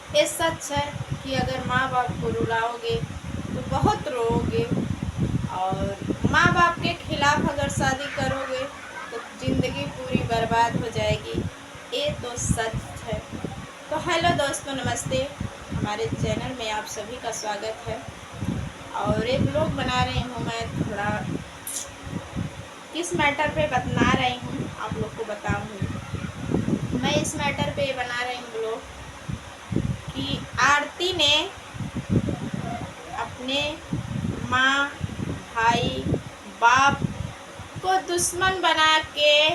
ये सच है कि अगर माँ बाप को रुलाओगे तो बहुत रोओगे, और माँ बाप के खिलाफ अगर शादी करोगे तो ज़िंदगी पूरी बर्बाद हो जाएगी। ये तो सच है। तो हेलो दोस्तों, नमस्ते। हमारे चैनल में आप सभी का स्वागत है। और एक ब्लॉग बना रही हूँ मैं, थोड़ा किस मैटर पे बता रही हूँ आप लोग को बताऊँगी। मैं इस मैटर पे बना रही हूँ ब्लॉग कि आरती ने अपने माँ, भाई, बाप को दुश्मन बना के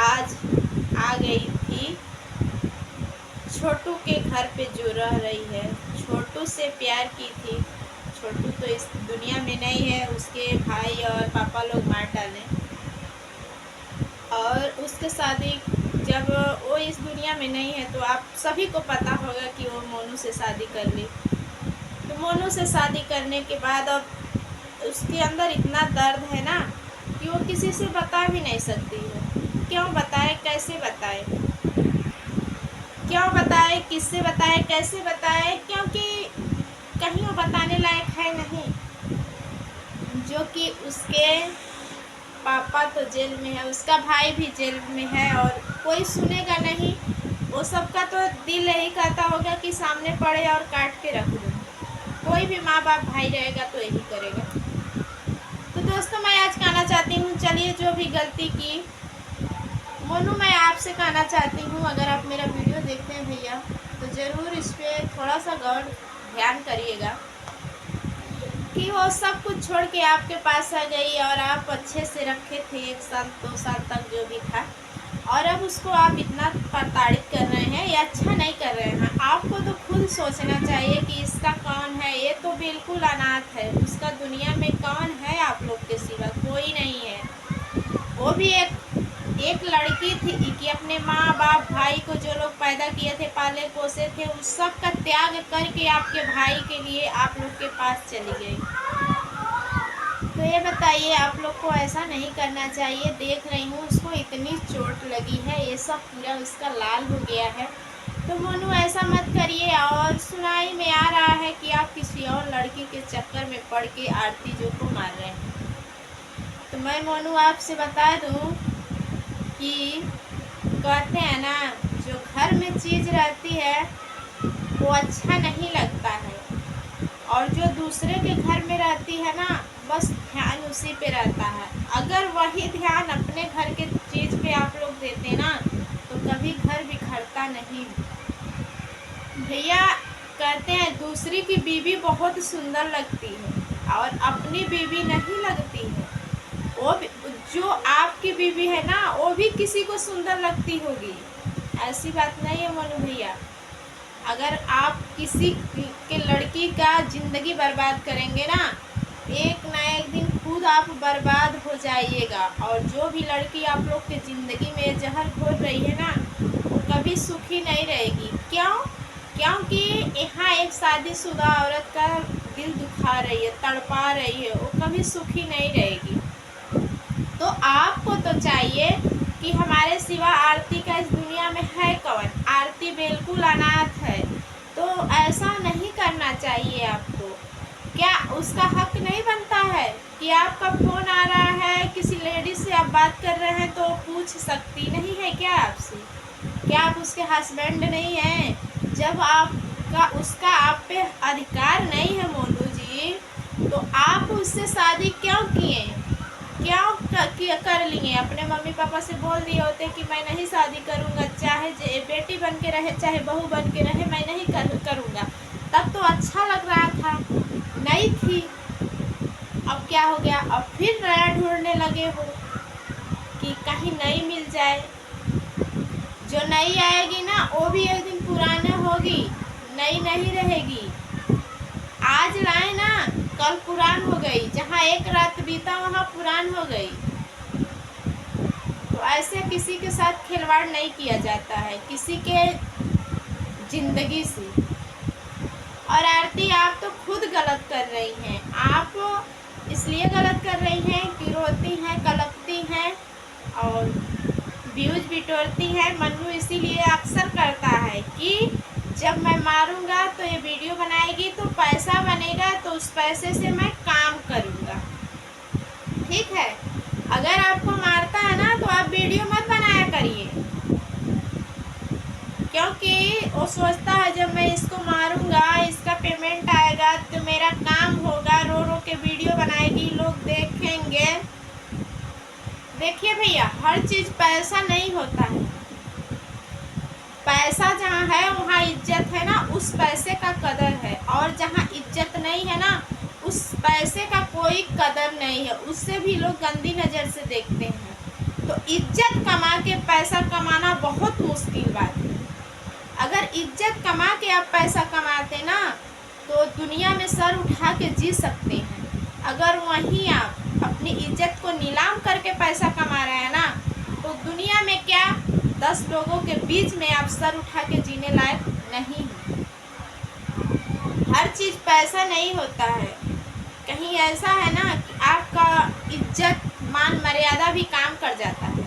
आज आ गई थी छोटू के घर पे जो रह रही है। छोटू से प्यार की थी। छोटू तो इस दुनिया में नहीं है, उसके भाई और पापा लोग मार डाले। और उसके शादी जब वो इस दुनिया में नहीं है तो आप सभी को पता होगा कि वो मोनू से शादी कर ली। तो मोनू से शादी करने के बाद अब उसके अंदर इतना दर्द है ना कि वो किसी से बता भी नहीं सकती है। क्यों बताए, कैसे बताए, क्यों बताए, किससे बताए, कैसे बताए? क्योंकि कहीं वो बताने लायक है नहीं। जो कि उसके पापा तो जेल में है, उसका भाई भी जेल में है, और कोई सुनेगा नहीं। वो सबका तो दिल यही कहता होगा कि सामने पड़े और काट के रख दूँ। कोई भी माँ बाप भाई रहेगा तो यही करेगा। तो दोस्तों, मैं आज कहना चाहती हूँ, चलिए जो भी गलती की मोनू, मैं आपसे कहना चाहती हूँ, अगर आप मेरा वीडियो देखते हैं भैया तो ज़रूर इस पर थोड़ा सा गौर ध्यान करिएगा कि वो सब कुछ छोड़ के आपके पास आ गई और आप अच्छे से रखे थे 1 साल 2 साल तक जो भी था, और अब उसको आप इतना प्रताड़ित कर रहे हैं, ये अच्छा नहीं कर रहे हैं। आपको तो खुद सोचना चाहिए कि इसका कौन है। ये तो बिल्कुल अनाथ है, उसका दुनिया में कौन है आप लोग के सिवा? कोई नहीं है। वो भी एक लड़की थी कि अपने माँ बाप भाई को, जो लोग पैदा किए थे, पाले पोसे थे, उस सब का त्याग करके आपके भाई के लिए आप लोग के पास चली गई। तो ये बताइए, आप लोग को ऐसा नहीं करना चाहिए। देख रही हूँ उसको इतनी चोट लगी है, ये सब पूरा उसका लाल हो गया है। तो मोनू ऐसा मत करिए। और सुनाई में आ रहा है कि आप किसी और लड़की के चक्कर में पड़ के आरती जो को मार रहे हैं। तो मैं मोनू आपसे बता दूँ कि कहते हैं ना, जो घर में चीज़ रहती है वो अच्छा नहीं लगता है, और जो दूसरे के घर में रहती है ना, बस ध्यान उसी पे रहता है। अगर वही ध्यान अपने घर के चीज़ पे आप लोग देते ना तो कभी घर बिखरता नहीं। भैया कहते हैं दूसरी की बीवी बहुत सुंदर लगती है और अपनी बीवी नहीं लगती है। वो जो आपकी बीवी है ना, वो भी किसी को सुंदर लगती होगी। ऐसी बात नहीं है मोनू भैया। अगर आप किसी के लड़की का ज़िंदगी बर्बाद करेंगे ना, एक ना एक दिन खुद आप बर्बाद हो जाइएगा। और जो भी लड़की आप लोग के ज़िंदगी में जहर घोल रही है ना, वो कभी सुखी नहीं रहेगी। क्यों? क्योंकि यहाँ एक शादीशुदा औरत का दिल दुखा रही है, तड़पा रही है, वो कभी सुखी नहीं रहेगी। तो आपको तो चाहिए कि हमारे सिवा आरती का इस दुनिया में है कौन? आरती बिल्कुल अनाथ है। तो ऐसा नहीं करना चाहिए आपको। क्या उसका हक नहीं बनता है कि आपका फ़ोन आ रहा है, किसी लेडीज़ से आप बात कर रहे हैं तो पूछ सकती नहीं है क्या आपसे? क्या आप उसके हस्बैंड नहीं हैं? जब आपका उसका आप पे अधिकार नहीं है मोनू जी, तो आप उससे शादी क्यों किए? क्यों कर लिए? अपने मम्मी पापा से बोल दिए होते कि मैं नहीं शादी करूँगा, चाहे बेटी बन के रहे चाहे बहू बन के रहे, मैं नहीं करूँगा। तब तो अच्छा लग रहा था, नहीं थी। अब क्या हो गया? अब फिर नया ढूंढने लगे हो कि कहीं नई मिल जाए। जो नई आएगी ना, वो भी एक दिन पुराना होगी, नई नहीं रहेगी। आज लाए ना, कल पुरान हो गई। जहाँ एक रात बीता वहाँ पुरान हो गई। तो ऐसे किसी के साथ खिलवाड़ नहीं किया जाता है, किसी के ज़िंदगी से। और आरती, आप तो खुद गलत कर रही हैं। आप इसलिए गलत कर रही हैं कि रोती हैं, कलपती हैं और व्यूज बिटोरती हैं। मन्नू इसीलिए अक्सर करता है कि जब मैं मारूंगा तो ये वीडियो बनाएगी तो पैसा बनेगा, तो उस पैसे से मैं काम करूंगा, ठीक है। अगर आपको मारता है ना तो आप वीडियो मत बनाया करिए, क्योंकि वो सोचता है जब मैं इसको मारूंगा इसका पेमेंट आएगा तो मेरा काम होगा, रो रो के वीडियो बनाएगी, लोग देखेंगे। देखिए भैया, हर चीज़ पैसा नहीं होता है। पैसा जहाँ है वहाँ इज्जत है ना, उस पैसे का कदर है। और जहाँ इज्जत नहीं है ना, उस पैसे का कोई कदर नहीं है, उससे भी लोग गंदी नज़र से देखते हैं। तो इज्जत कमा के पैसा कमाना बहुत मुश्किल बात है। अगर इज्जत कमा के आप पैसा कमाते ना तो दुनिया में सर उठा के जी सकते हैं। अगर वहीं आप अपनी इज्जत को नीलाम करके पैसा कमा रहे हैं ना, तो दुनिया में क्या 10 लोगों के बीच में आप सर उठा के जीने लायक नहीं हैं। हर चीज़ पैसा नहीं होता है। कहीं ऐसा है ना कि आपका इज्जत मान मर्यादा भी काम कर जाता है।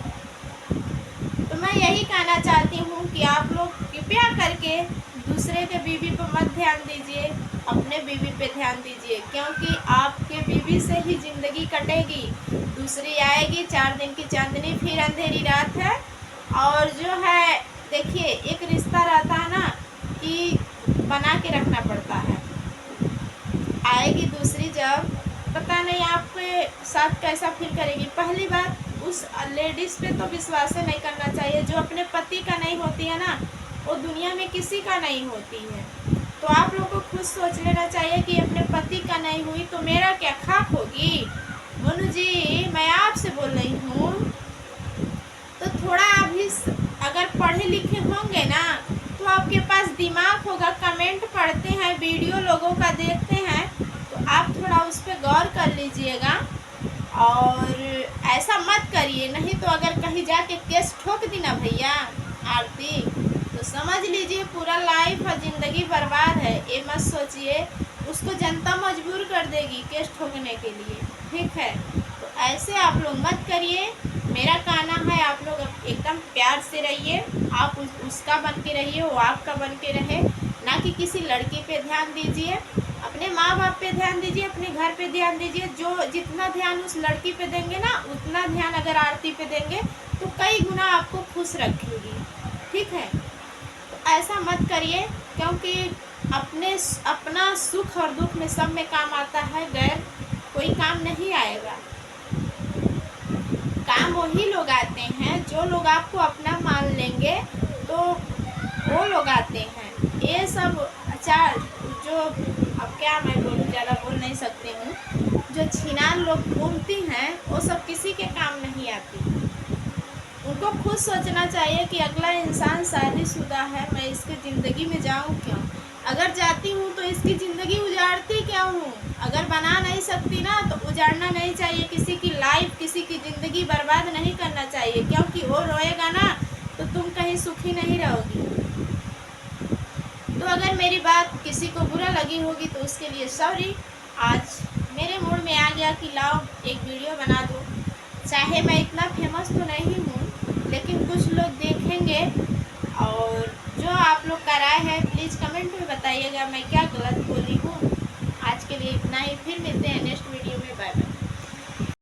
तो मैं यही कहना चाहती हूँ कि आप लोग कृपया करके दूसरे के बीवी पर मत ध्यान दीजिए, अपने बीवी पे ध्यान दीजिए, क्योंकि आपके बीवी से ही ज़िंदगी कटेगी। दूसरी आएगी, 4 दिन की चांदनी, फिर अंधेरी रात है। और जो है देखिए, एक रिश्ता रहता है ना कि बना के रखना पड़ता है। आएगी दूसरी, जब पता नहीं आपके साथ कैसा फील करेगी। पहली बात, उस लेडीज़ पे तो विश्वास नहीं करना चाहिए। जो अपने पति का नहीं होती है ना, वो दुनिया में किसी का नहीं होती है। तो आप लोगों को खुद सोच लेना चाहिए कि अपने पति का नहीं हुई तो मेरा क्या खाक होगी। मोनू जी, मैं आपसे बोल रही हूँ, तो थोड़ा अभी अगर पढ़े लिखे होंगे ना तो आपके पास दिमाग होगा। कमेंट पढ़ते हैं, वीडियो लोगों का देखते हैं, तो आप थोड़ा उस पर गौर कर लीजिएगा और ऐसा मत करिए। नहीं तो अगर कहीं जाके केस ठोक दी ना भैया आरती, तो समझ लीजिए पूरा लाइफ और ज़िंदगी बर्बाद है। ये मत सोचिए, उसको जनता मजबूर कर देगी केस ठोकने के लिए, ठीक है। तो ऐसे आप लोग मत करिए। मेरा कहना है आप लोग एकदम प्यार से रहिए। आप उसका बन के रहिए, वो आपका बन के रहे। ना कि किसी लड़की पे ध्यान दीजिए, अपने माँ बाप पे ध्यान दीजिए, अपने घर पे ध्यान दीजिए। जो जितना ध्यान उस लड़की पे देंगे ना, उतना ध्यान अगर आरती पे देंगे तो कई गुना आपको खुश रखेगी, ठीक है। तो ऐसा मत करिए, क्योंकि अपना सुख और दुख में सब में काम आता है, गैर कोई काम नहीं आएगा। काम वही लोग आते हैं जो लोग आपको अपना मान लेंगे, तो वो लोग आते हैं। ये सब अचार जो, अब क्या मैं बोलूँ, ज़्यादा बोल नहीं सकती हूँ, जो छिनार लोग घूमती हैं वो सब किसी के काम नहीं आती। उनको खुद सोचना चाहिए कि अगला इंसान शादीशुदा है, मैं इसकी ज़िंदगी में जाऊँ क्यों। अगर जाती हूँ तो इसकी ज़िंदगी उजाड़ती क्यों हूँ। अगर बना नहीं सकती ना तो उजाड़ना नहीं चाहिए। किसी की लाइफ, किसी की ज़िंदगी बर्बाद नहीं करना चाहिए, क्योंकि वो रोएगा ना तो तुम कहीं सुखी नहीं रहोगी। तो अगर मेरी बात किसी को बुरा लगी होगी तो उसके लिए सॉरी। आज मेरे मूड में आ गया कि लाओ एक वीडियो बना दो। चाहे मैं इतना फेमस तो नहीं हूँ, लेकिन कुछ लोग देखेंगे। और जो आप लोग का राय है प्लीज़ कमेंट में बताइएगा, मैं क्या गलत बोली हूँ। आज के लिए इतना ही, फिर मिलते हैं नेक्स्ट वीडियो।